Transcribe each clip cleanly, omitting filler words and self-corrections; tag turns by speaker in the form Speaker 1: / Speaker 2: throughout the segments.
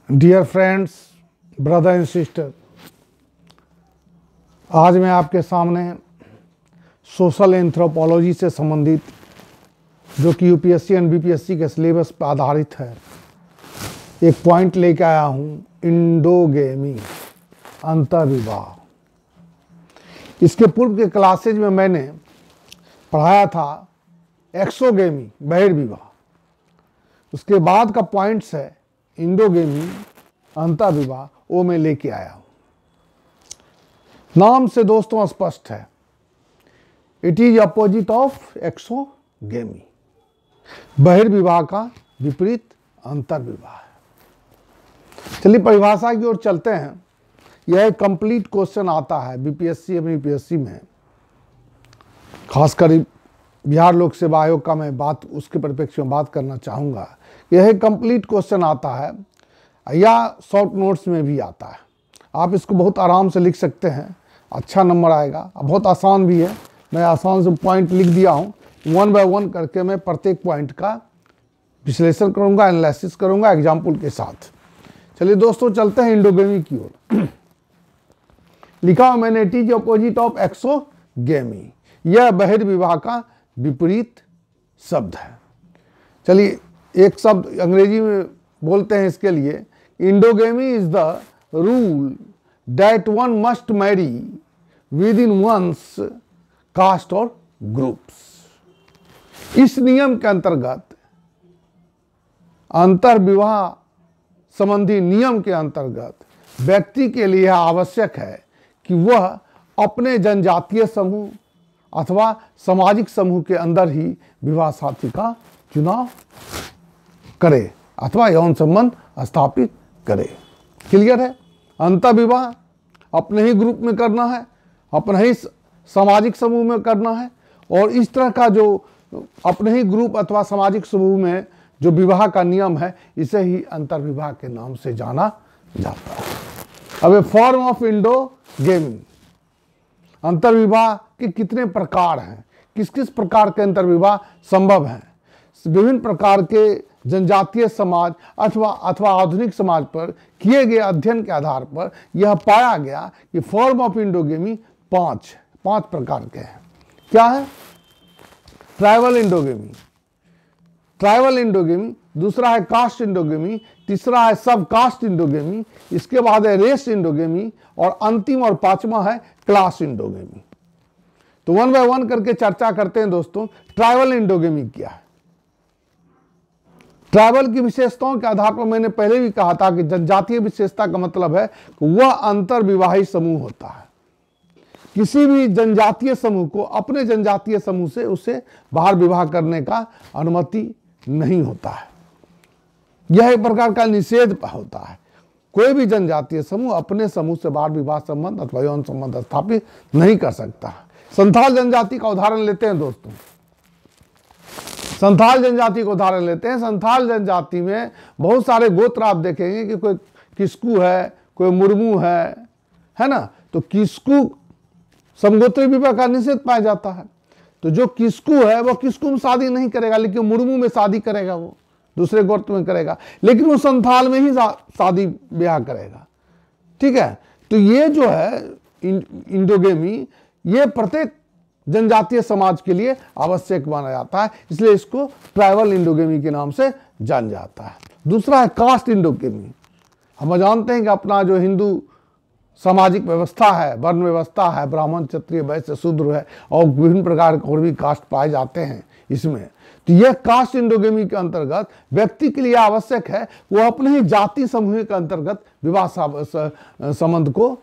Speaker 1: Dear friends, brother and sister, आज मैं आपके सामने सोशल एंथ्रोपोलॉजी से संबंधित, जो कि यूपीएससी एंड बीपीएससी के सिलेबस पर आधारित है, एक पॉइंट लेके आया हूँ, इंडोगेमी, अंतर्विवाह। इसके पूर्व के क्लासेज में मैंने पढ़ाया था एक्सोगेमी, बहिर्विवाह। उसके बाद का पॉइंट्स है इंडोगेमी, अंतर्विवाह, वो मैं लेके आया हूं। नाम से दोस्तों स्पष्ट है, it is opposite of exogamy. बहिर्विवाह का विपरीत अंतर्विवाह है। चलिए परिभाषा की ओर चलते हैं। यह एक कंप्लीट क्वेश्चन आता है बीपीएससी एवं यूपीएससी में, खासकर बिहार लोक सेवा आयोग का मैं बात उसके परिप्रेक्ष्य में बात करना चाहूँगा। यह एक कंप्लीट क्वेश्चन आता है या शॉर्ट नोट्स में भी आता है। आप इसको बहुत आराम से लिख सकते हैं, अच्छा नंबर आएगा। बहुत आसान भी है, मैं आसान से पॉइंट लिख दिया हूँ। 1 बाय 1 करके मैं प्रत्येक पॉइंट का विश्लेषण करूँगा, एनालिसिस करूँगा एग्जाम्पल के साथ। चलिए दोस्तों चलते हैं इंडोगेमी की ओर। लिखा हुआ मैंने, it is opposite of exogamy. यह बहिर्विवाह का विपरीत शब्द है। चलिए एक शब्द अंग्रेजी में बोलते हैं इसके लिए, endogamy is the rule that one must marry within one's caste और ग्रुप्स। इस नियम के अंतर्गत, अंतर्विवाह संबंधी नियम के अंतर्गत, व्यक्ति के लिए आवश्यक है कि वह अपने जनजातीय समूह अथवा सामाजिक समूह के अंदर ही विवाह साथी का चुनाव करे अथवा यौन संबंध स्थापित करे। क्लियर है? अंतर्विवाह अपने ही ग्रुप में करना है, अपने ही सामाजिक समूह में करना है, और इस तरह का जो अपने ही ग्रुप अथवा सामाजिक समूह में जो विवाह का नियम है, इसे ही अंतर्विवाह के नाम से जाना जाता है। अब ए फॉर्म ऑफ इंडोगेमी, अंतर्विवाह के कितने प्रकार हैं, किस किस प्रकार के अंतर्विवाह संभव हैं। विभिन्न प्रकार के जनजातीय समाज अथवा आधुनिक समाज पर किए गए अध्ययन के आधार पर यह पाया गया कि फॉर्म ऑफ इंडोगेमी पांच प्रकार के हैं। क्या है? ट्राइबल इंडोगेमी, ट्राइबल इंडोगेमी, दूसरा है कास्ट इंडोगेमी, तीसरा है सब कास्ट इंडोगेमी, इसके बाद है रेस इंडोगेमी, और अंतिम और पांचवा है क्लास इंडोगेमी। तो 1 बाय 1 करके चर्चा करते हैं दोस्तों। ट्राइबल इंडोगेमी क्या है? ट्राइबल की विशेषताओं के आधार पर मैंने पहले भी कहा था कि जनजातीय विशेषता का मतलब है कि वह अंतर्विवाही समूह होता है। किसी भी जनजातीय समूह को अपने जनजातीय समूह से उसे बाहर विवाह करने का अनुमति नहीं होता है। यह एक प्रकार का निषेध होता है। कोई भी जनजातीय समूह अपने समूह से बाहर विवाह संबंध अथवा यौन संबंध स्थापित नहीं कर सकता है। संथाल जनजाति का उदाहरण लेते हैं दोस्तों। संथाल जनजाति का उदाहरण लेते हैं। संथाल जनजाति में बहुत सारे गोत्र आप देखेंगे कि कोई किस्कू है, कोई मुर्मू है ना। तो किस्कू समगोत्री विवाह का निषेध पाया जाता है। तो जो किस्कू है वो किस्कू में शादी नहीं करेगा, लेकिन मुर्मू में शादी करेगा, वो दूसरे गोत्र में करेगा, लेकिन वो संथाल में ही शादी ब्याह करेगा। ठीक है। तो ये जो है इंडोगेमी, ये प्रत्येक जनजातीय समाज के लिए आवश्यक माना जाता है, इसलिए इसको ट्राइबल इंडोगेमी के नाम से जाना जाता है। दूसरा है कास्ट इंडोगेमी। हम जानते हैं कि अपना जो हिंदू सामाजिक व्यवस्था है, वर्ण व्यवस्था है, ब्राह्मण, क्षत्रिय, वैश्य, शूद्र है, और विभिन्न प्रकार के और भी कास्ट पाए जाते हैं इसमें। तो यह कास्ट इंडोगेमी के अंतर्गत व्यक्ति के लिए आवश्यक है वो अपने ही जाति समूह के अंतर्गत विवाह संबंध को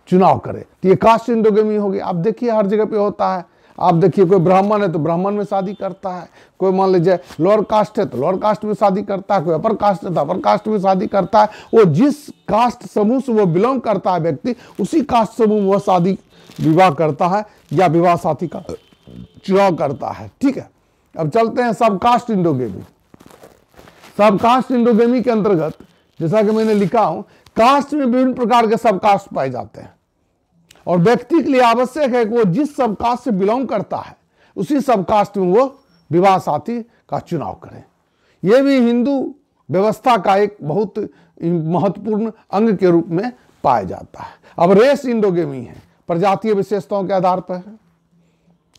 Speaker 1: चुनाव करे। तो ये कास्ट इंडोगेमी होगी। आप देखिए हर जगह पे होता है। आप देखिए कोई ब्राह्मण है तो ब्राह्मण में शादी करता है, कोई मान लीजिए लोअर कास्ट है तो लोअर कास्ट में शादी करता है, कोई अपर कास्ट है तो अपर कास्ट में शादी करता है। वो जिस कास्ट समूह से वो बिलोंग करता है व्यक्ति, उसी कास्ट समूह में वह शादी विवाह करता है या विवाह साथी का चुनाव करता है। ठीक है। अब चलते हैं सब कास्ट इंडोगेमी। सब कास्ट इंडोगेमी के अंतर्गत जैसा कि मैंने लिखा हूं, कास्ट में विभिन्न प्रकार के सब कास्ट पाए जाते हैं। और व्यक्ति के लिए आवश्यक है कि वो जिस सब कास्ट से बिलोंग करता है उसी सब कास्ट में वो विवाह साथी का चुनाव करें। यह भी हिंदू व्यवस्था का एक बहुत महत्वपूर्ण अंग के रूप में पाया जाता है। अब रेस इंडोगेमी है, प्रजातीय विशेषताओं के आधार पर है।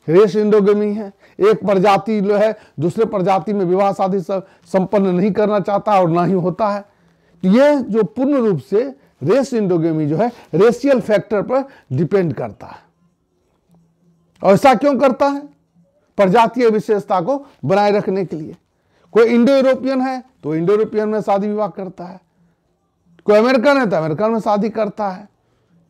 Speaker 1: रेस इंडोगेमी है, एक प्रजाति जो है दूसरे प्रजाति में विवाह शादी संपन्न नहीं करना चाहता और ना ही होता है। यह जो पूर्ण रूप से रेस इंडोगेमी जो है रेशियल फैक्टर पर डिपेंड करता है। और ऐसा क्यों करता है? प्रजातीय विशेषता को बनाए रखने के लिए। कोई इंडो यूरोपियन है तो इंडो यूरोपियन में शादी विवाह करता है, कोई अमेरिकन है तो अमेरिकन में शादी करता है,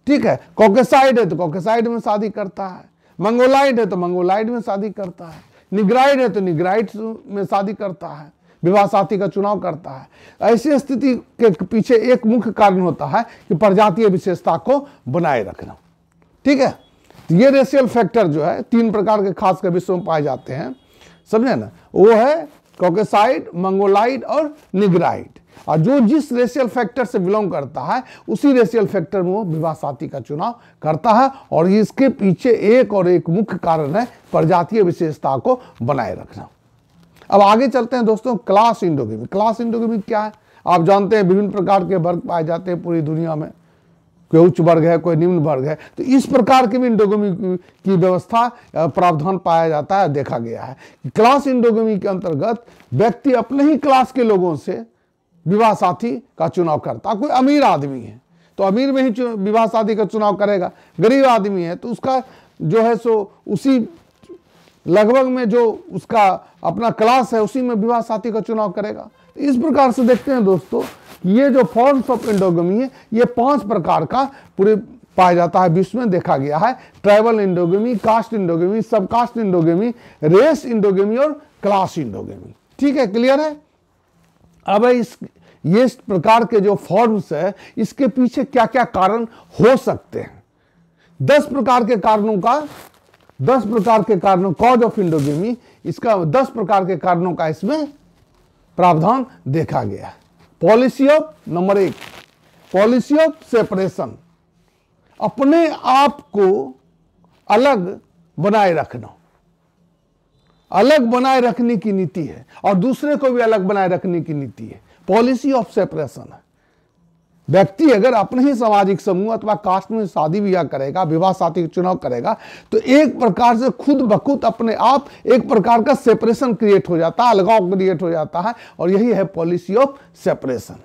Speaker 1: ठीक है, कॉकेसाइड है तो कॉकेसाइड में शादी करता है, मंगोलाइड है तो मंगोलाइड में शादी करता है, निग्राइड है तो निग्राइड में शादी करता है, विवाह साथी का चुनाव करता है। ऐसी स्थिति के पीछे एक मुख्य कारण होता है कि प्रजातीय विशेषता को बनाए रखना, ठीक है। ये रेशियल फैक्टर जो है 3 प्रकार के खास कर विश्व में पाए जाते हैं, समझे ना, वो है कॉकेसाइड, मंगोलाइड और निग्राइड। और जो जिस रेशियल फैक्टर से बिलोंग करता है उसी रेशियल फैक्टर में वो विवाह साथी का चुनाव करता है। और इसके पीछे एक और एक मुख्य कारण है प्रजातीय विशेषता को बनाए रखना। अब आगे चलते हैं दोस्तों, क्लास इंडोगेमी। क्लास इंडोगेमी क्या है? आप जानते हैं विभिन्न प्रकार के वर्ग पाए जाते हैं पूरी दुनिया में, कोई उच्च वर्ग है, कोई निम्न वर्ग है। तो इस प्रकार की भी इंडोगेमी की व्यवस्था प्रावधान पाया जाता है, देखा गया है। क्लास इंडोगेमी के अंतर्गत व्यक्ति अपने ही क्लास के लोगों से विवाह साथी का चुनाव करता। कोई अमीर आदमी है तो अमीर में ही विवाह साथी का चुनाव करेगा, गरीब आदमी है तो उसका जो है सो उसी लगभग में जो उसका अपना क्लास है उसी में विवाह साथी का चुनाव करेगा। इस प्रकार से देखते हैं दोस्तों, ये जो फॉर्म्स ऑफ इंडोगेमी है ये 5 प्रकार का पूरे पाया जाता है, विश्व में देखा गया है। ट्राइबल इंडोगेमी, कास्ट इंडोगेमी, सब कास्ट इंडोगेमी, रेस इंडोगेमी और क्लास इंडोगेमी, ठीक है, क्लियर है। अब ये इस प्रकार के जो फॉर्म्स है इसके पीछे क्या क्या कारण हो सकते हैं? 10 प्रकार के कारणों कॉज ऑफ इंडोगेमी, इसका 10 प्रकार के कारणों का इसमें प्रावधान देखा गया है। Policy of number 1, policy of separation, अपने आप को अलग बनाए रखना, अलग बनाए रखने की नीति है और दूसरे को भी अलग बनाए रखने की नीति है। पॉलिसी ऑफ सेपरेशन है। व्यक्ति अगर अपने ही सामाजिक समूह अथवा कास्ट में शादी विवाह करेगा, विवाह साथी का चुनाव करेगा, तो एक प्रकार से खुद बखुद अपने आप एक प्रकार का सेपरेशन क्रिएट हो जाता है, अलगाव क्रिएट हो जाता है, और यही है पॉलिसी ऑफ सेपरेशन।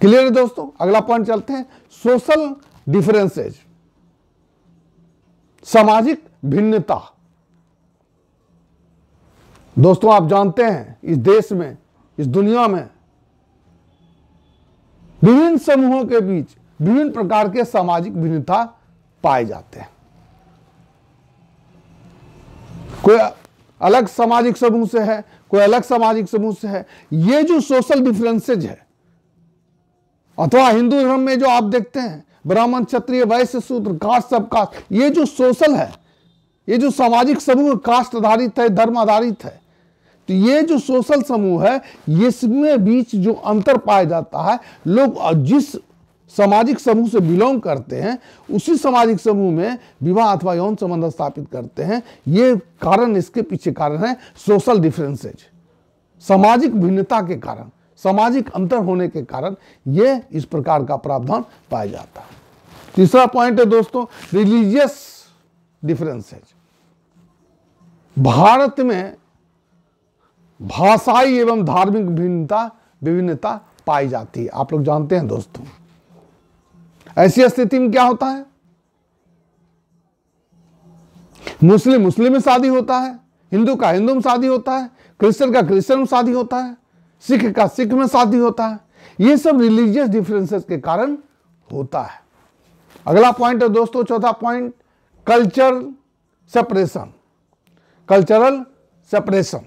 Speaker 1: क्लियर है दोस्तों? अगला पॉइंट चलते हैं, सोशल डिफरेंसेज, सामाजिक भिन्नता। दोस्तों आप जानते हैं इस देश में, इस दुनिया में विभिन्न समूहों के बीच विभिन्न प्रकार के सामाजिक भिन्नता पाए जाते हैं। कोई अलग सामाजिक समूह से है, कोई अलग सामाजिक समूह से है। ये जो सोशल डिफरेंसेज है, अथवा हिंदू धर्म में जो आप देखते हैं ब्राह्मण, क्षत्रिय, वैश्य, शूद्र, कास्ट, सब कास्ट, ये जो सोशल है, ये जो सामाजिक समूह कास्ट आधारित है, धर्म आधारित है, तो ये जो सोशल समूह है इसमें बीच जो अंतर पाया जाता है, लोग जिस सामाजिक समूह से बिलोंग करते हैं उसी सामाजिक समूह में विवाह अथवा यौन संबंध स्थापित करते हैं। ये कारण, इसके पीछे कारण है सोशल डिफरेंसेज, सामाजिक भिन्नता के कारण, सामाजिक अंतर होने के कारण ये इस प्रकार का प्रावधान पाया जाता है। तीसरा पॉइंट है दोस्तों, रिलीजियस डिफरेंसेज। भारत में भाषाई एवं धार्मिक विभिन्नता पाई जाती है। आप लोग जानते हैं दोस्तों, ऐसी स्थिति में क्या होता है, मुस्लिम में शादी होता है, हिंदू का हिंदू में शादी होता है, क्रिश्चियन का क्रिश्चियन में शादी होता है, सिख का सिख में शादी होता है। ये सब रिलीजियस डिफरेंसेस के कारण होता है। अगला पॉइंट है दोस्तों, चौथा पॉइंट, कल्चरल सेपरेशन,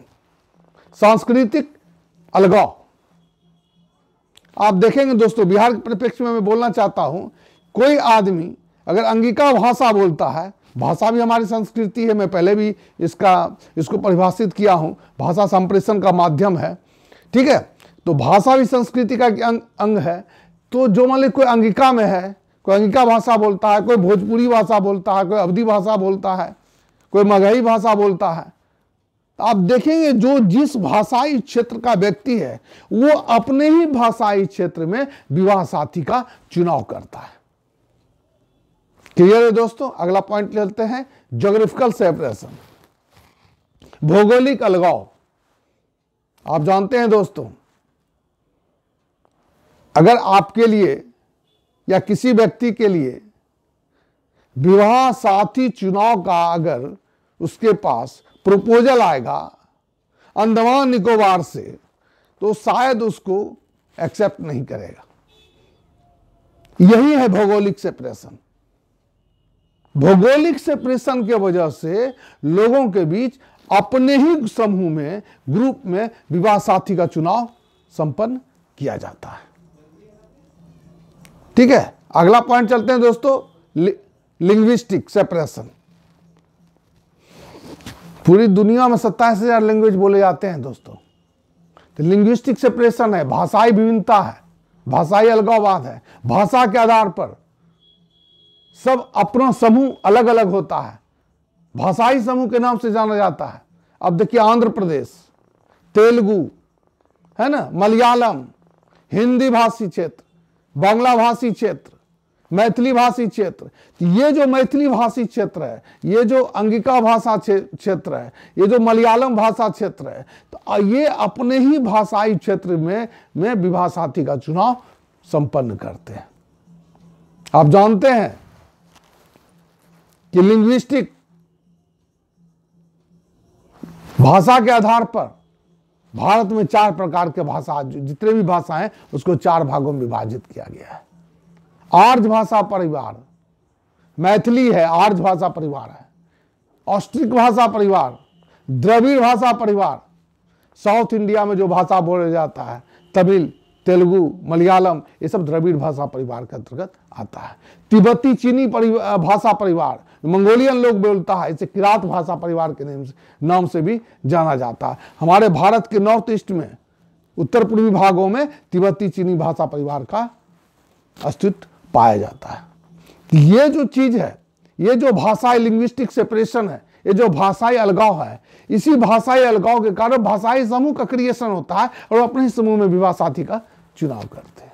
Speaker 1: सांस्कृतिक अलगाव। आप देखेंगे दोस्तों, बिहार के परिप्रेक्ष्य में मैं बोलना चाहता हूं, कोई आदमी अगर अंगिका भाषा बोलता है, भाषा भी हमारी संस्कृति है, मैं पहले भी इसको परिभाषित किया हूं, भाषा संप्रेषण का माध्यम है, ठीक है, तो भाषा भी संस्कृति का अंग है। तो जो मान लीजिए कोई अंगिका में है, कोई अंगिका भाषा बोलता है, कोई भोजपुरी भाषा बोलता है, कोई अवधी भाषा बोलता है, कोई मगही भाषा बोलता है। तो आप देखेंगे जो जिस भाषाई क्षेत्र का व्यक्ति है वो अपने ही भाषाई क्षेत्र में विवाह साथी का चुनाव करता है। क्लियर है दोस्तों? अगला पॉइंट लेते हैं, ज्योग्राफिकल सेपरेशन, भौगोलिक अलगाव। आप जानते हैं दोस्तों, अगर आपके लिए या किसी व्यक्ति के लिए विवाह साथी चुनाव का अगर उसके पास प्रपोजल आएगा अंडमान निकोबार से, तो शायद उसको एक्सेप्ट नहीं करेगा। यही है भौगोलिक सेपरेशन। भौगोलिक सेपरेशन के वजह से लोगों के बीच अपने ही समूह में, ग्रुप में विवाह साथी का चुनाव संपन्न किया जाता है। ठीक है, अगला पॉइंट चलते हैं दोस्तों, लिंग्विस्टिक सेपरेशन। पूरी दुनिया में 27,000 लैंग्वेज बोले जाते हैं दोस्तों। तो लिंग्विस्टिक सेपरेशन है, भाषाई विभिन्नता है, भाषाई अलगाववाद है। भाषा के आधार पर सब अपना समूह अलग अलग होता है, भाषाई समूह के नाम से जाना जाता है। अब देखिए, आंध्र प्रदेश, तेलुगु है ना, मलयालम, हिंदी भाषी क्षेत्र, बांग्ला भाषी क्षेत्र, मैथिली भाषी क्षेत्र। ये जो मैथिली भाषी क्षेत्र है, ये जो अंगिका भाषा क्षेत्र है, ये जो मलयालम भाषा क्षेत्र है, तो ये अपने ही भाषाई क्षेत्र में विवाह साथी का चुनाव संपन्न करते हैं। आप जानते हैं कि लिंग्विस्टिक भाषा के आधार पर भारत में 4 प्रकार के भाषा, जितने भी भाषा हैं उसको 4 भागों में विभाजित किया गया है। आर्य भाषा परिवार, मैथिली है, आर्य भाषा परिवार है, ऑस्ट्रिक भाषा परिवार, द्रविड़ भाषा परिवार। साउथ इंडिया में जो भाषा बोला जाता है, तमिल, तेलुगु, मलयालम, ये सब द्रविड़ भाषा परिवार के अंतर्गत आता है। तिब्बती चीनी भाषा परिवार, मंगोलियन लोग बोलता है, इसे किरात भाषा परिवार के नाम से भी जाना जाता है। हमारे भारत के नॉर्थ ईस्ट में, उत्तर पूर्वी भागों में तिब्बती चीनी भाषा परिवार का अस्तित्व पाया जाता है। ये जो चीज है, ये जो भाषाई लिंग्विस्टिक सेपरेशन है, ये जो भाषाई अलगाव है, इसी भाषाई अलगाव के कारण भाषाई समूह का क्रिएशन होता है और अपने ही समूह में विवाह साथी का चुनाव करते हैं।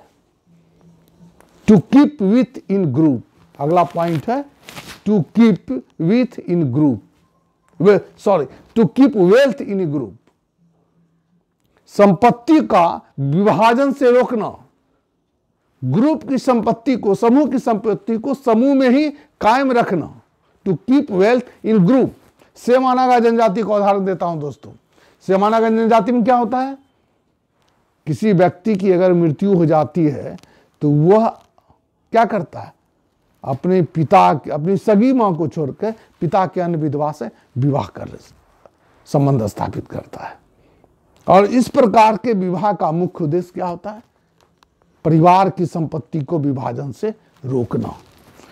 Speaker 1: To keep with in group, अगला पॉइंट है, to keep with in group, sorry, to keep wealth in group. संपत्ति का विभाजन से रोकना, ग्रुप की संपत्ति को, समूह की संपत्ति को समूह में ही कायम रखना। To keep wealth in group. Sema Naga जनजाति का उदाहरण देता हूं दोस्तों। सेमानागा जनजाति में क्या होता है, किसी व्यक्ति की अगर मृत्यु हो जाती है तो वह क्या करता है, अपने पिता, अपनी सगी मां को छोड़कर पिता के अन्य विधवा से विवाह कर संबंध स्थापित करता है। और इस प्रकार के विवाह का मुख्य उद्देश्य क्या होता है, परिवार की संपत्ति को विभाजन से रोकना।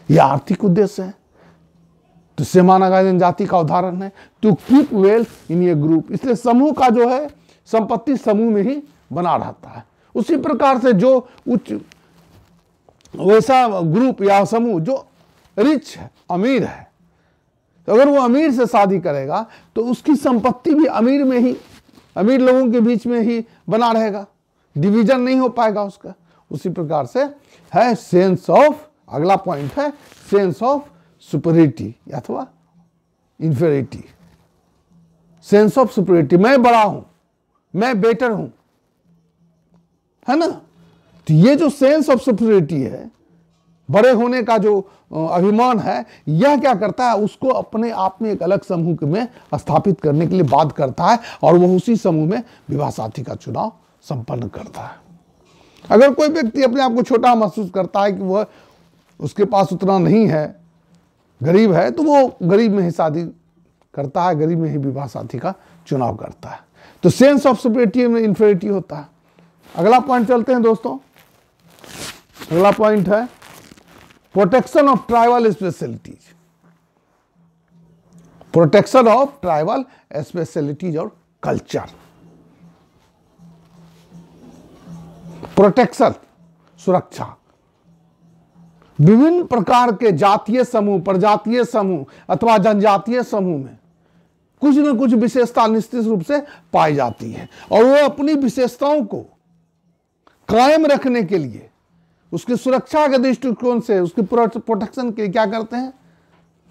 Speaker 1: यह आर्थिक उद्देश्य है। तो सेमानागा जनजाति का उदाहरण है, to keep wealth in a group. इसलिए समूह का जो है संपत्ति समूह में ही बना रहता है। उसी प्रकार से जो उच्च वैसा ग्रुप या समूह जो रिच है, अमीर है, तो अगर वो अमीर से शादी करेगा तो उसकी संपत्ति भी अमीर में ही, अमीर लोगों के बीच में ही बना रहेगा, डिवीजन नहीं हो पाएगा उसका। उसी प्रकार से है सेंस ऑफ, अगला पॉइंट है सेंस ऑफ सुपरियरिटी अथवा इंफीरियरिटी। सेंस ऑफ सुपरियरिटी, मैं बड़ा हूं, मैं बेटर हूं, है ना। तो ये जो सेंस ऑफ सुपरियरिटी है, बड़े होने का जो अभिमान है, यह क्या करता है, उसको अपने आप में एक अलग समूह में स्थापित करने के लिए बाध्य करता है और वह उसी समूह में विवाह साथी का चुनाव संपन्न करता है। अगर कोई व्यक्ति अपने आप को छोटा महसूस करता है कि वह, उसके पास उतना नहीं है, गरीब है, तो वो गरीब में ही शादी करता है, गरीब में ही विवाह साथी का चुनाव करता है। तो सेंस ऑफ सुपरियरिटी में इंफीरियरिटी होता है। अगला पॉइंट चलते हैं दोस्तों। अगला पॉइंट है protection of tribal specialities. Protection of tribal specialities और कल्चर। प्रोटेक्शन, सुरक्षा, विभिन्न प्रकार के जातीय समूह, प्रजातीय समूह अथवा जनजातीय समूह में कुछ न कुछ विशेषता निश्चित रूप से पाई जाती है, और वो अपनी विशेषताओं को कायम रखने के लिए, उसकी सुरक्षा के दृष्टिकोण से, उसकी प्रोटेक्शन के लिए क्या करते हैं,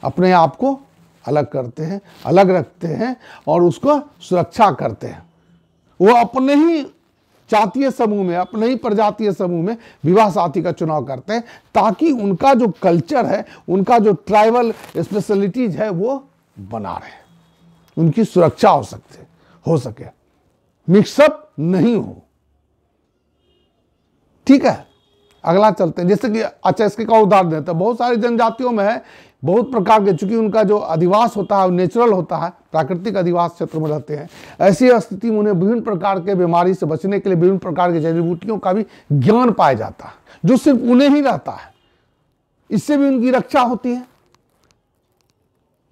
Speaker 1: अपने आप को अलग करते हैं, अलग रखते हैं और उसको सुरक्षा करते हैं। वो अपने ही जातीय समूह में, अपने ही प्रजातीय समूह में विवाह साथी का चुनाव करते हैं, ताकि उनका जो कल्चर है, उनका जो ट्राइबल स्पेशलिटीज है वो बना रहे, उनकी सुरक्षा हो सके, मिक्सअप नहीं हो। ठीक है, अगला चलते हैं। जैसे कि अच्छा, इसके का उदाहरण देते हैं। बहुत सारी जनजातियों में है बहुत प्रकार के, चूंकि उनका जो अधिवास होता है नेचुरल होता है, प्राकृतिक अधिवास क्षेत्र में रहते हैं, ऐसी स्थिति में उन्हें विभिन्न प्रकार के बीमारी से बचने के लिए विभिन्न प्रकार की जड़ी बूटियों का भी ज्ञान पाया जाता है, जो सिर्फ उन्हें ही रहता है। इससे भी उनकी रक्षा होती है।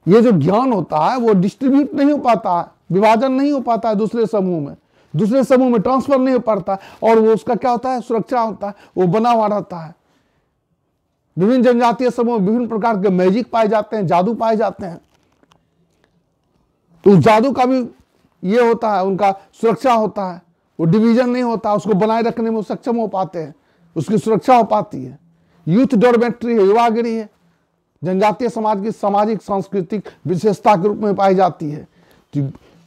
Speaker 1: ये जो ज्ञान होता है वो डिस्ट्रीब्यूट नहीं हो पाता है, विभाजन नहीं हो पाता है दूसरे समूह में ट्रांसफर नहीं हो पाता, और वो उसका क्या होता है, सुरक्षा होता है, वो बना हुआ रहता है। विभिन्न जनजातीय समूह में विभिन्न प्रकार के मैजिक पाए जाते हैं, जादू पाए जाते हैं, तो उस जादू का भी ये होता है, उनका सुरक्षा होता है, वो डिवीजन नहीं होता, उसको बनाए रखने में सक्षम हो पाते हैं, उसकी सुरक्षा हो पाती है। यूथ डॉर्मेट्री है, युवागिरी है, जनजातीय समाज की सामाजिक सांस्कृतिक विशेषता के रूप में पाई जाती है।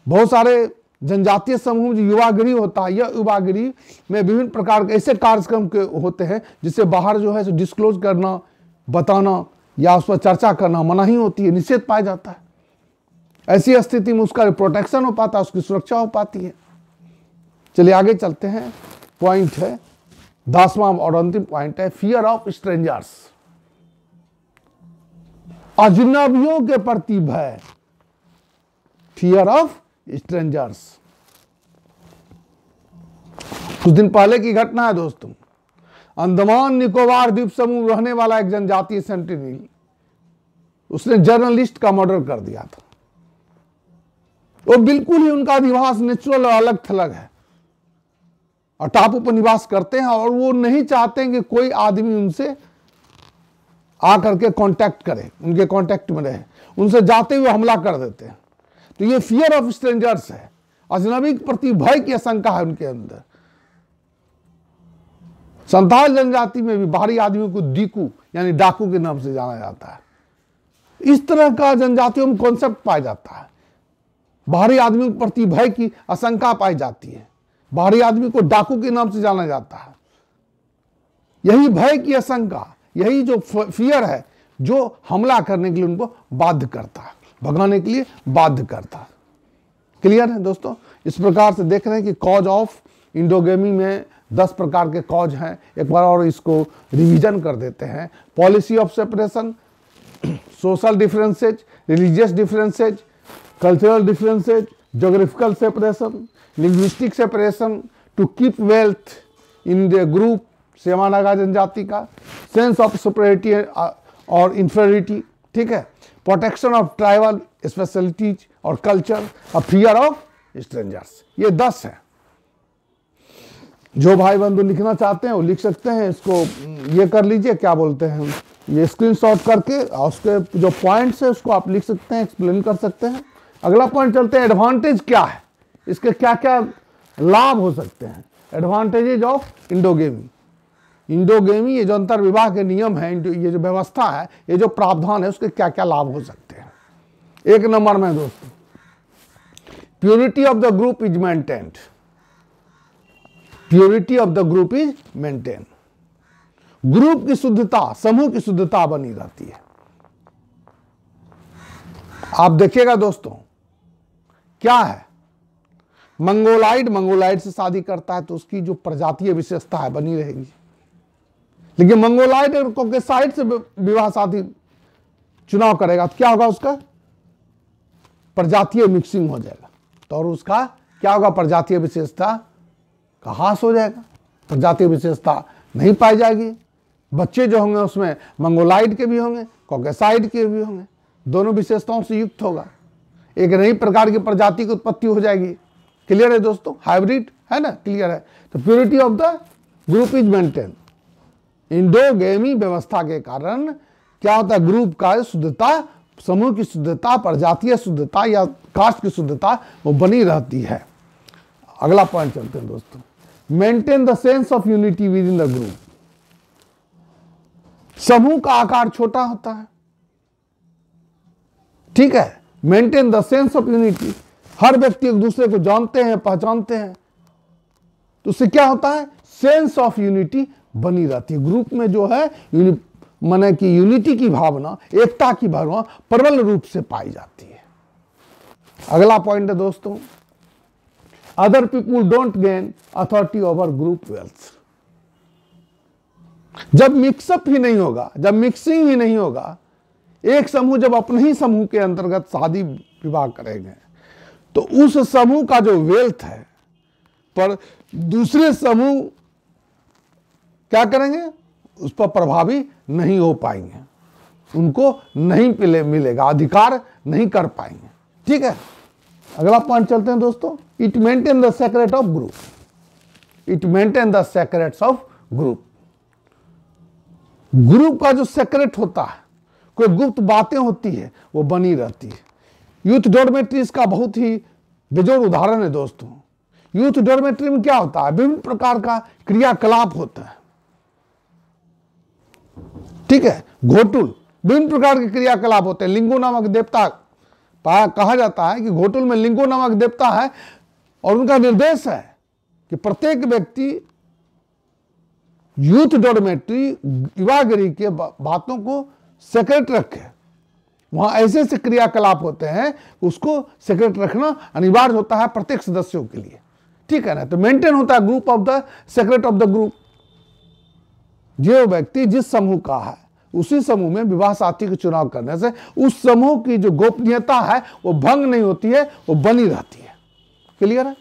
Speaker 1: बहुत सारे जनजातीय समूह में जो युवागिरी होता है, यह युवागिरी में विभिन्न प्रकार के ऐसे कार्यक्रम के होते हैं जिससे बाहर जो है डिस्क्लोज करना, बताना या उस पर चर्चा करना मनाही होती है, निषेध पाया जाता है। ऐसी स्थिति में उसका प्रोटेक्शन हो पाता है, उसकी सुरक्षा हो पाती है। चलिए आगे चलते हैं। पॉइंट है 10वां और अंतिम पॉइंट है फियर ऑफ स्ट्रेंजर्स, अजनबियों के प्रति भय, फियर ऑफ स्ट्रेंजर्स। कुछ दिन पहले की घटना है दोस्तों, अंडमान निकोबार द्वीप समूह रहने वाला एक जनजातीय सेंटिनल, उसने जर्नलिस्ट का मर्डर कर दिया था। वो बिल्कुल ही उनका अधिवास नेचुरल और अलग थलग है, और टापू पर निवास करते हैं, और वो नहीं चाहते कि कोई आदमी उनसे आकर के कांटेक्ट करे, उनके कांटेक्ट में रहे, उनसे जाते हुए हमला कर देते हैं। तो ये फियर ऑफ स्ट्रेंजर्स है, अजनबी के प्रति भय की आशंका है उनके अंदर। संथाल जनजाति में भी बाहरी आदमियों को दीकू यानी डाकू के नाम से जाना जाता है। इस तरह का जनजातियों में कॉन्सेप्ट पाया जाता है। बाहरी आदमियों के प्रति भय की आशंका पाई जाती है, बाहरी आदमी को डाकू के नाम से जाना जाता है। यही भय की आशंका, यही जो फियर है जो हमला करने के लिए उनको बाध्य करता है, भगाने के लिए बाध्य करता है। क्लियर है दोस्तों? इस प्रकार से देख रहे हैं कि कॉज ऑफ इंडोगेमी में 10 प्रकार के कॉज हैं। एक बार और इसको रिवीजन कर देते हैं। Policy of separation, social differences, religious differences, cultural differences, geographical separation, linguistic separation, to keep wealth in the group, Sema Naga जनजाति का सेंस ऑफ सुपरियरिटी और इंफीरियरिटी, ठीक है, प्रोटेक्शन ऑफ ट्राइबल स्पेशलिटीज और कल्चर, और फियर ऑफ स्ट्रेंजर्स। ये 10 है। जो भाई बंधु लिखना चाहते हैं वो लिख सकते हैं। इसको ये कर लीजिए, क्या बोलते हैं, ये स्क्रीनशॉट करके और उसके जो पॉइंट्स है उसको आप लिख सकते हैं, एक्सप्लेन कर सकते हैं। अगला पॉइंट चलते हैं, एडवांटेज क्या है, इसके क्या क्या लाभ हो सकते हैं। Advantages of इंडोगेमी। इंडोगेमी, ये जो अंतर विवाह के नियम है, ये जो व्यवस्था है, ये जो प्रावधान है, उसके क्या क्या लाभ हो सकते हैं। 1 नंबर में दोस्तों, purity of the group is maintained. Purity of the group is maintain. Group की शुद्धता, समूह की शुद्धता बनी रहती है। आप देखिएगा दोस्तों, क्या है, मंगोलाइड से शादी करता है तो उसकी जो प्रजातीय विशेषता है बनी रहेगी। लेकिन मंगोलाइड और कॉकेसाइड से विवाह शादी चुनाव करेगा तो क्या होगा, उसका प्रजातीय मिक्सिंग हो जाएगा, तो और उसका क्या होगा, प्रजातीय विशेषता का ह्रास हो जाएगा, प्रजातीय विशेषता नहीं पाई जाएगी। बच्चे जो होंगे उसमें मंगोलाइड के भी होंगे, कॉकेसाइड के भी होंगे, दोनों विशेषताओं से युक्त होगा। एक नई प्रकार की प्रजाति की उत्पत्ति हो जाएगी। क्लियर है दोस्तों? हाइब्रिड है ना, क्लियर है। तो purity of the group is maintain. Endogamy व्यवस्था के कारण क्या होता है, ग्रुप का शुद्धता, समूह की शुद्धता, प्रजातीय शुद्धता या कास्ट की शुद्धता वो बनी रहती है। अगला पॉइंट चलते हैं दोस्तों, maintain the sense of unity within the group. समूह का आकार छोटा होता है, ठीक है, maintain the sense of unity, हर व्यक्ति एक दूसरे को जानते हैं, पहचानते हैं, तो उससे क्या होता है, सेंस ऑफ यूनिटी बनी रहती है। ग्रुप में जो है माने कि यूनिटी की भावना, एकता की भावना प्रबल रूप से पाई जाती है। अगला पॉइंट है दोस्तों, other people don't gain authority over group wealth. जब मिक्सअप ही नहीं होगा, जब मिक्सिंग ही नहीं होगा, एक समूह जब अपने ही समूह के अंतर्गत शादी विवाह करेंगे तो उस समूह का जो वेल्थ है पर दूसरे समूह क्या करेंगे, उस पर प्रभावी नहीं हो पाएंगे, उनको नहीं मिलेगा, अधिकार नहीं कर पाएंगे, ठीक है। अगला पॉइंट चलते हैं दोस्तों, it maintain the secret of group. It maintain the secrets of group. Group का जो सेक्रेट होता है, कोई गुप्त बातें होती है, वो बनी रहती है। यूथ डॉर्मेट्री इसका बहुत ही बेजोड़ उदाहरण है दोस्तों। यूथ डॉर्मेट्री में क्या होता है, विभिन्न प्रकार का क्रियाकलाप होता है, ठीक है। घोटुल, विभिन्न प्रकार के क्रियाकलाप होते हैं। लिंगो नामक देवता कहा जाता है कि घोटुल में लिंगो नामक देवता है और उनका निर्देश है कि प्रत्येक व्यक्ति यूथ डॉर्मेट्री, युवागिरी के बातों को सेक्रेट रखे। वहां ऐसे ऐसे क्रियाकलाप होते हैं, उसको सेक्रेट रखना अनिवार्य होता है प्रत्येक सदस्यों के लिए, ठीक है ना। तो मेंटेन होता है group of the secret of the group. जो व्यक्ति जिस समूह का है उसी समूह में विवाह साथी का चुनाव करने से उस समूह की जो गोपनीयता है वो भंग नहीं होती है, वो बनी रहती है। क्लियर है।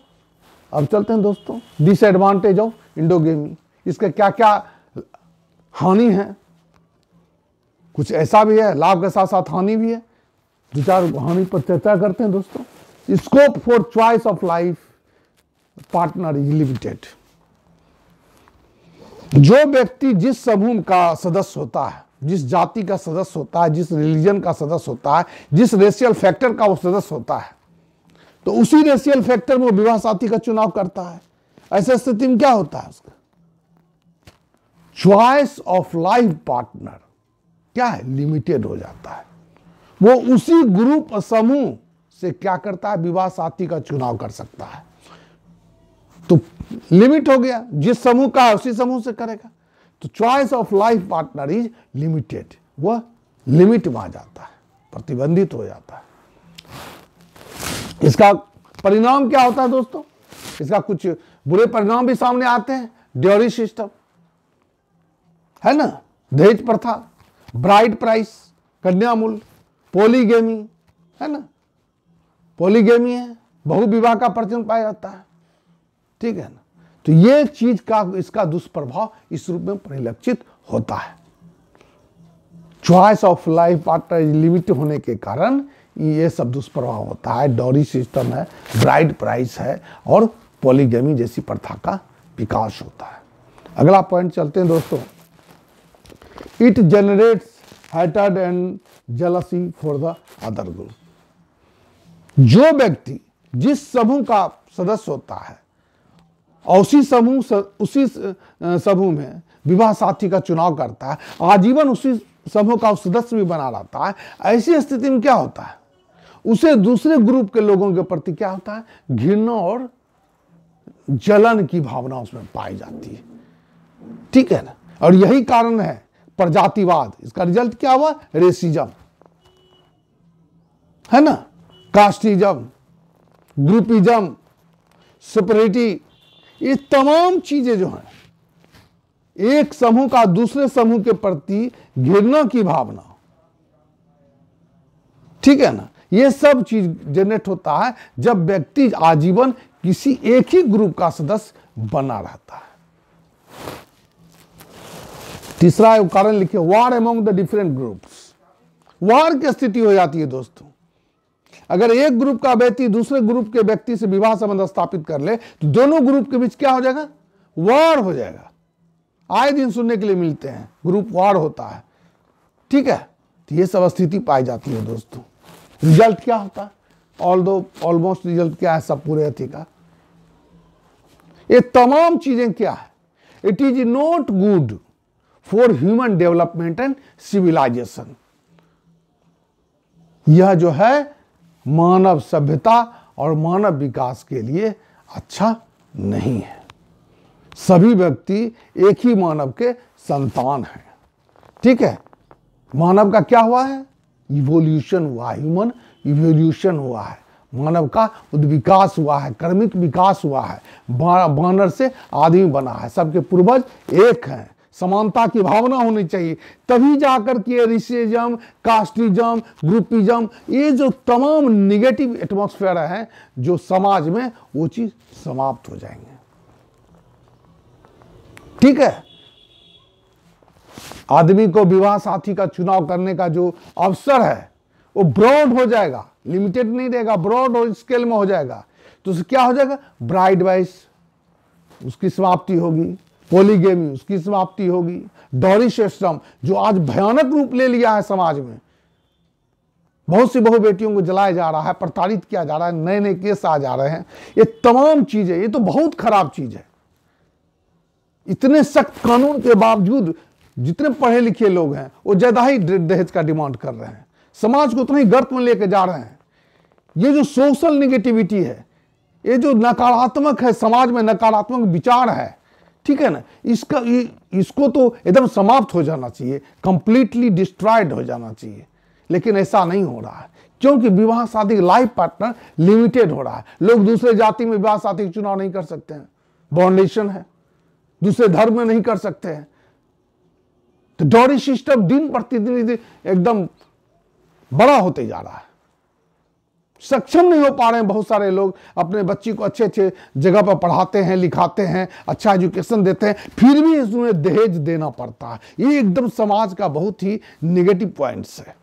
Speaker 1: अब चलते हैं दोस्तों, डिसएडवांटेज ऑफ इंडोगेमी। इसके क्या क्या हानि है, कुछ ऐसा भी है, लाभ के साथ साथ हानि भी है। दो चार हानि पर चर्चा करते हैं दोस्तों। Scope for choice of life partner is limited. जो व्यक्ति जिस समूह का सदस्य होता है, जिस जाति का सदस्य होता है, जिस रिलीजन का सदस्य होता है, जिस रेशियल फैक्टर का वो सदस्य होता है, तो उसी रेशियल फैक्टर में वो विवाह साथी का चुनाव करता है। ऐसे स्थिति में क्या होता है, उसका चॉइस ऑफ लाइफ पार्टनर क्या है, लिमिटेड हो जाता है। वो उसी ग्रुप समूह से क्या करता है, विवाह साथी का चुनाव कर सकता है। तो लिमिट हो गया, जिस समूह का है उसी समूह से करेगा। तो choice of life partner is limited, वह लिमिट में आ जाता है, प्रतिबंधित हो जाता है। इसका परिणाम क्या होता है दोस्तों, इसका कुछ बुरे परिणाम भी सामने आते हैं। ड्योरी सिस्टम है ना, दहेज प्रथा, ब्राइड प्राइस, कन्या मूल्य, पॉलीगेमी है ना, पॉलीगेमी है, बहुविवाह का प्रचलन पाया जाता है, ठीक है ना। तो ये चीज का इसका दुष्प्रभाव इस रूप में परिलक्षित होता है। Choice of life partner limit होने के कारण ये सब दुष्प्रभाव होता है। डॉरी सिस्टम है, ब्राइड प्राइस है और पॉलीगेमी जैसी प्रथा का विकास होता है। अगला पॉइंट चलते हैं दोस्तों, it generates hatred and jealousy for the other group. जो व्यक्ति जिस समूह का सदस्य होता है और उसी समूह में विवाह साथी का चुनाव करता है, आजीवन उसी समूह का सदस्य भी बना रहता है, ऐसी स्थिति में क्या होता है, उसे दूसरे ग्रुप के लोगों के प्रति क्या होता है, घृणा और जलन की भावना उसमें पाई जाती है, ठीक है ना। और यही कारण है प्रजातिवाद। इसका रिजल्ट क्या हुआ, रेसिज्म है ना, कास्टिज्म, ग्रुपिज्म, सुपरिटी, ये तमाम चीजें जो हैं, एक समूह का दूसरे समूह के प्रति घृणा की भावना, ठीक है ना, ये सब चीज जनरेट होता है जब व्यक्ति आजीवन किसी एक ही ग्रुप का सदस्य बना रहता है। तीसरा कारण लिखिए, वार अमंग द डिफरेंट ग्रुप्स। वार की स्थिति हो जाती है दोस्तों। अगर एक ग्रुप का व्यक्ति दूसरे ग्रुप के व्यक्ति से विवाह संबंध स्थापित कर ले तो दोनों ग्रुप के बीच क्या हो जाएगा, वार हो जाएगा, आए दिन सुनने के लिए मिलते हैं, ग्रुप वार होता है, ठीक है। तो ये सब स्थिति पाई जाती है दोस्तों। रिजल्ट क्या होता है? ऑलमोस्ट रिजल्ट क्या है सब पूरे अथी का? ये तमाम चीजें क्या है? It is not good for human development and civilization. यह जो है मानव सभ्यता और मानव विकास के लिए अच्छा नहीं है। सभी व्यक्ति एक ही मानव के संतान हैं, ठीक है। मानव का क्या हुआ है? इवोल्यूशन हुआ है, ह्यूमन इवोल्यूशन हुआ है, मानव का विकास हुआ है, कर्मिक विकास हुआ है, बानर से आदमी बना है, सबके पूर्वज एक हैं, समानता की भावना होनी चाहिए, तभी जाकर के रेसिज्म, कास्टिज्म, ग्रुपिज्म, ये जो तमाम निगेटिव एटमॉस्फेयर है जो समाज में, वो चीज समाप्त हो जाएंगे, ठीक है। आदमी को विवाह साथी का चुनाव करने का जो अवसर है वो ब्रॉड हो जाएगा, लिमिटेड नहीं रहेगा, ब्रॉड और स्केल में हो जाएगा। तो उससे क्या हो जाएगा? ब्राइड वाइस उसकी समाप्ति होगी, पॉलीगेमी उसकी समाप्ति होगी, डॉरी सिस्टम जो आज भयानक रूप ले लिया है समाज में, बहुत सी बहु बेटियों को जलाया जा रहा है, प्रताड़ित किया जा रहा है, नए नए केस आ जा रहे हैं, ये तमाम चीजें, ये तो बहुत खराब चीज है। इतने सख्त कानून के बावजूद जितने पढ़े लिखे लोग हैं वो ज्यादा ही दहेज का डिमांड कर रहे हैं, समाज को उतना ही गर्त में लेके जा रहे हैं। ये जो सोशल निगेटिविटी है, ये जो नकारात्मक है, समाज में नकारात्मक विचार है, ठीक है ना, इसको तो एकदम समाप्त हो जाना चाहिए, कंप्लीटली डिस्ट्रॉयड हो जाना चाहिए। लेकिन ऐसा नहीं हो रहा है, क्योंकि विवाह शादी लाइफ पार्टनर लिमिटेड हो रहा है। लोग दूसरे जाति में विवाह शादी चुनाव नहीं कर सकते हैं, बाउंडेशन है, दूसरे धर्म में नहीं कर सकते हैं। तो डॉरी सिस्टम दिन प्रतिदिन एकदम बड़ा होते जा रहा है। सक्षम नहीं हो पा रहे हैं बहुत सारे लोग, अपने बच्ची को अच्छे अच्छे जगह पर पढ़ाते हैं, लिखाते हैं, अच्छा एजुकेशन देते हैं, फिर भी इसमें दहेज देना पड़ता है। ये एकदम समाज का बहुत ही नेगेटिव पॉइंट्स है।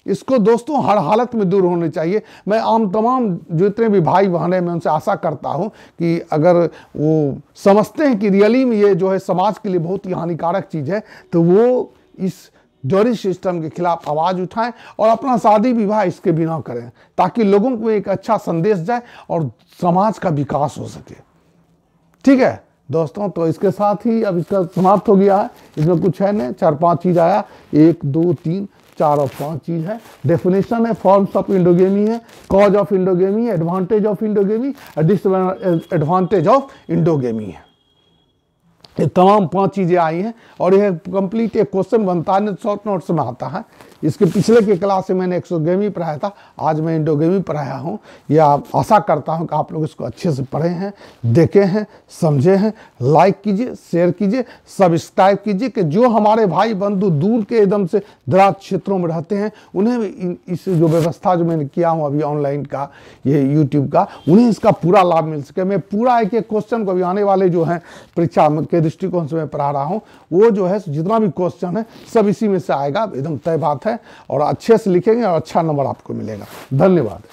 Speaker 1: इसको दोस्तों हर हालत में दूर होने चाहिए। मैं तमाम जितने भी भाई बहन हैं, मैं उनसे आशा करता हूं कि अगर वो समझते हैं कि रियली में ये जो है समाज के लिए बहुत ही हानिकारक चीज़ है, तो वो इस डॉरी सिस्टम के खिलाफ आवाज़ उठाएं और अपना शादी विवाह इसके बिना करें, ताकि लोगों को एक अच्छा संदेश जाए और समाज का विकास हो सके, ठीक है दोस्तों। तो इसके साथ ही अब इसका समाप्त हो गया है। इसमें कुछ है नहीं, 4-5 चीज़ आया, 1, 2, 3, 4 और 5 चीज है। डेफिनेशन है, फॉर्म्स ऑफ इंडोगेमी है, cause of endogamy, advantage of endogamy, disadvantage of endogamy है। ये तमाम 5 चीजें आई हैं और यह कंप्लीट एक क्वेश्चन बनता है, शॉर्ट नोट्स में आता है। इसके पिछले के क्लास से मैंने एक्सोगेमी पढ़ाया था, आज मैं इंडोगेमी पढ़ाया हूँ। यह आशा करता हूँ कि आप लोग इसको अच्छे से पढ़े हैं, देखे हैं, समझे हैं। लाइक कीजिए, शेयर कीजिए, सब्सक्राइब कीजिए कि जो हमारे भाई बंधु दूर के एकदम से दराज क्षेत्रों में रहते हैं, उन्हें भी इस जो व्यवस्था जो मैंने किया हूँ अभी ऑनलाइन का, ये यूट्यूब का, उन्हें इसका पूरा लाभ मिल सके। मैं पूरा एक एक क्वेश्चन को अभी आने वाले जो हैं परीक्षा के दृष्टिकोण से मैं पढ़ा रहा हूँ, वो जो है जितना भी क्वेश्चन है सब इसी में से आएगा, एकदम तय बात है। और अच्छे से लिखेंगे और अच्छा नंबर आपको मिलेगा। धन्यवाद।